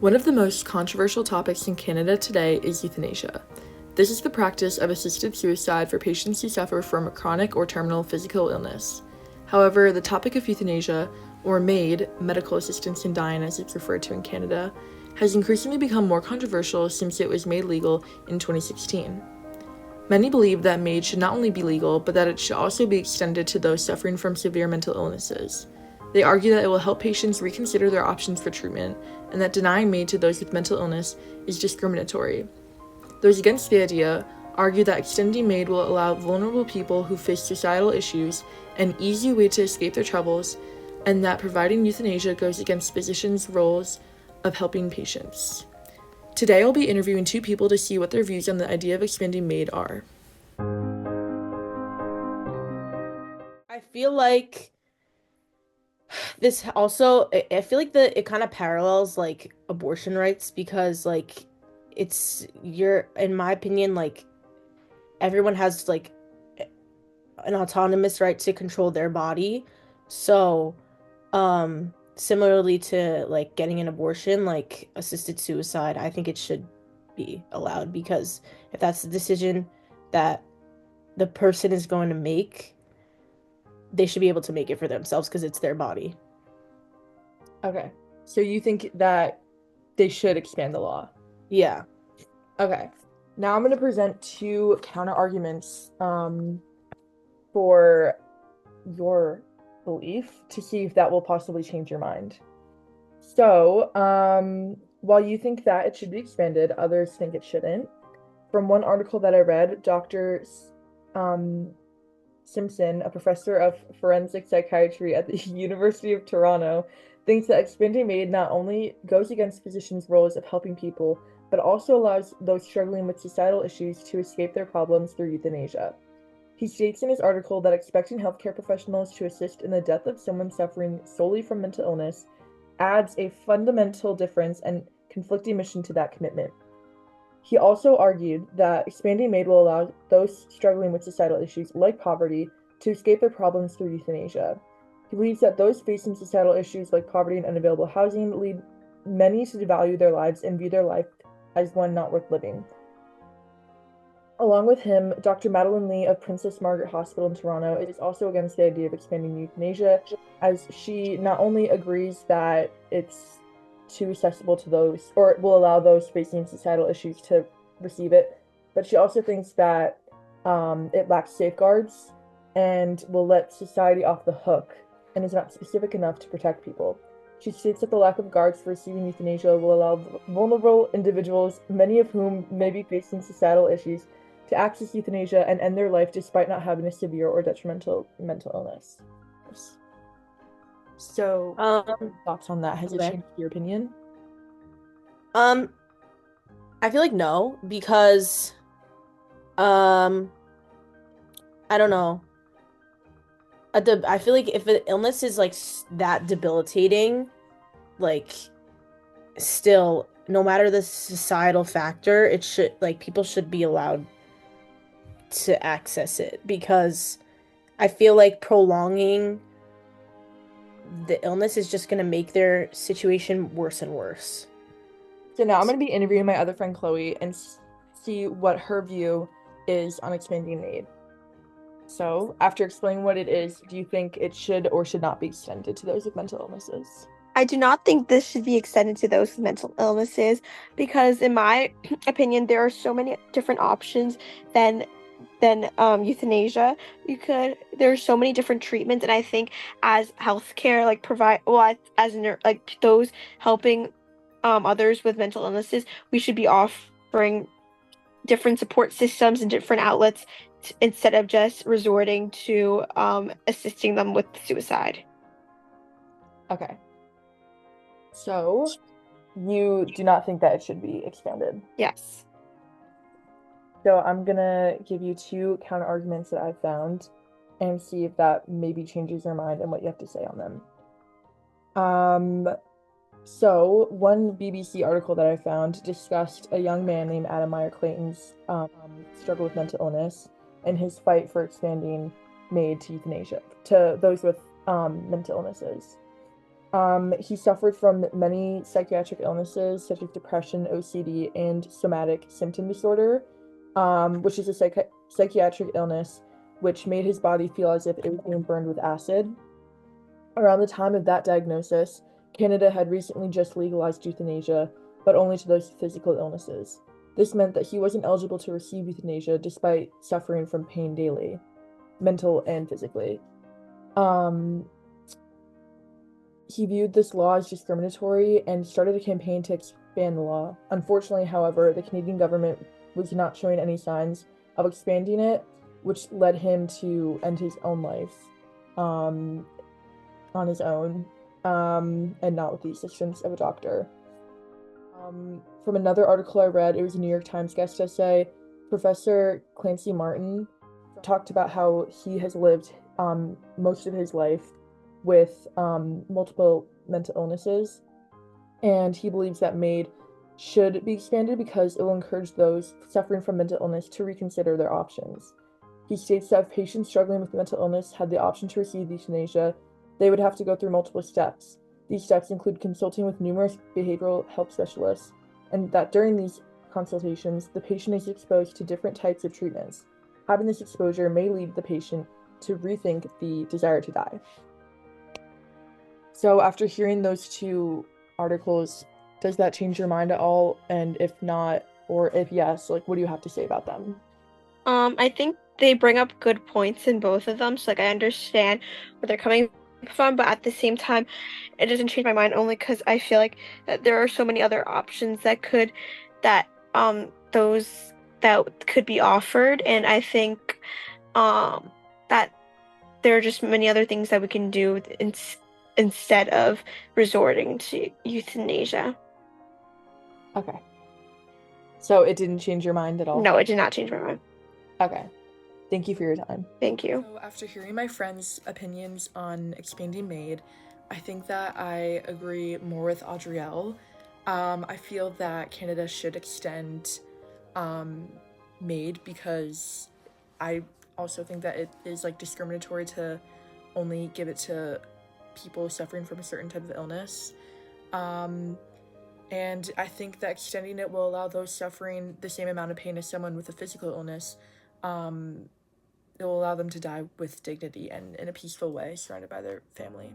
One of the most controversial topics in Canada today is euthanasia. This is the practice of assisted suicide for patients who suffer from a chronic or terminal physical illness. However, the topic of euthanasia, or MAID, medical assistance in dying as it's referred to in Canada, has increasingly become more controversial since it was made legal in 2016. Many believe that MAID should not only be legal, but that it should also be extended to those suffering from severe mental illnesses. They argue that it will help patients reconsider their options for treatment, and that denying MAID to those with mental illness is discriminatory. Those against the idea argue that extending MAID will allow vulnerable people who face societal issues an easy way to escape their troubles, and that providing euthanasia goes against physicians' roles of helping patients. Today I'll be interviewing two people to see what their views on the idea of expanding MAID are. I feel like I feel like it kind of parallels like abortion rights because in my opinion, like everyone has like an autonomous right to control their body. So, similarly to like getting an abortion, like assisted suicide, I think it should be allowed because if that's the decision that the person is going to make, they should be able to make it for themselves because it's their body. Okay, so you think that they should expand the law? Yeah. Okay, now I'm going to present two counter arguments for your belief to see if that will possibly change your mind. So, while you think that it should be expanded, others think it shouldn't. From one article that I read, Dr. Um, Simpson, a professor of forensic psychiatry at the University of Toronto, thinks that expanding MAID not only goes against physicians' roles of helping people, but also allows those struggling with societal issues to escape their problems through euthanasia. He states in his article that expecting healthcare professionals to assist in the death of someone suffering solely from mental illness adds a fundamental difference and conflicting mission to that commitment. He also argued that expanding MAID will allow those struggling with societal issues like poverty to escape their problems through euthanasia. He believes that those facing societal issues like poverty and unavailable housing lead many to devalue their lives and view their life as one not worth living. Along with him, Dr. Madeline Lee of Princess Margaret Hospital in Toronto is also against the idea of expanding euthanasia, as she not only agrees that it's too accessible to those, or it will allow those facing societal issues to receive it, but she also thinks that it lacks safeguards and will let society off the hook and is not specific enough to protect people. She states that the lack of guards for receiving euthanasia will allow vulnerable individuals, many of whom may be facing societal issues, to access euthanasia and end their life despite not having a severe or detrimental mental illness. So, thoughts on that? Has it Okay. changed your opinion? Um, I feel like no, because um, I don't know. I feel like if an illness is like that debilitating, like still, no matter the societal factor, it should like people should be allowed to access it because I feel like prolonging the illness is just gonna make their situation worse and worse. So now I'm going to be interviewing my other friend Chloe and see what her view is on expanding aid. So, after explaining what it is, do you think it should or should not be extended to those with mental illnesses? I do not think this should be extended to those with mental illnesses because, in my opinion, there are so many different options than euthanasia. There are so many different treatments, and I think as healthcare like provide well like those helping others with mental illnesses, we should be offering different support systems and different outlets instead of just resorting to assisting them with suicide. Okay. So, you do not think that it should be expanded. Yes. So, I'm gonna give you two counter arguments that I found and see if that maybe changes your mind and what you have to say on them. So one BBC article that I found discussed a young man named Adam Meyer Clayton's struggle with mental illness and his fight for expanding MAID to euthanasia to those with mental illnesses. He suffered from many psychiatric illnesses such as depression, OCD, and somatic symptom disorder, which is a psychiatric illness which made his body feel as if it was being burned with acid. Around the time of that diagnosis, Canada had recently just legalized euthanasia, but only to those physical illnesses. This meant that he wasn't eligible to receive euthanasia despite suffering from pain daily, mental and physically. He viewed this law as discriminatory and started a campaign to expand the law. Unfortunately, however, the Canadian government was not showing any signs of expanding it, which led him to end his own life on his own, and not with the assistance of a doctor. From another article I read, it was a New York Times guest essay, Professor Clancy Martin talked about how he has lived most of his life with multiple mental illnesses, and he believes that MAID should be expanded because it will encourage those suffering from mental illness to reconsider their options. He states that if patients struggling with mental illness had the option to receive euthanasia, they would have to go through multiple steps. These steps include consulting with numerous behavioral health specialists, and that during these consultations, the patient is exposed to different types of treatments. Having this exposure may lead the patient to rethink the desire to die. So after hearing those two articles, does that change your mind at all? And if not, or if yes, like, what do you have to say about them? I think they bring up good points in both of them. So like I understand where they're coming from, but at the same time, it doesn't change my mind only because I feel like that there are so many other options that those that could be offered, and I think that there are just many other things that we can do instead of resorting to euthanasia. Okay. So it didn't change your mind at all? No, it did not change my mind. Okay. Thank you for your time. Thank you. So after hearing my friends' opinions on expanding MAID, I think that I agree more with Adrielle. I feel that Canada should extend MAID because I also think that it is like discriminatory to only give it to people suffering from a certain type of illness. And I think that extending it will allow those suffering the same amount of pain as someone with a physical illness. It will allow them to die with dignity and in a peaceful way, surrounded by their family.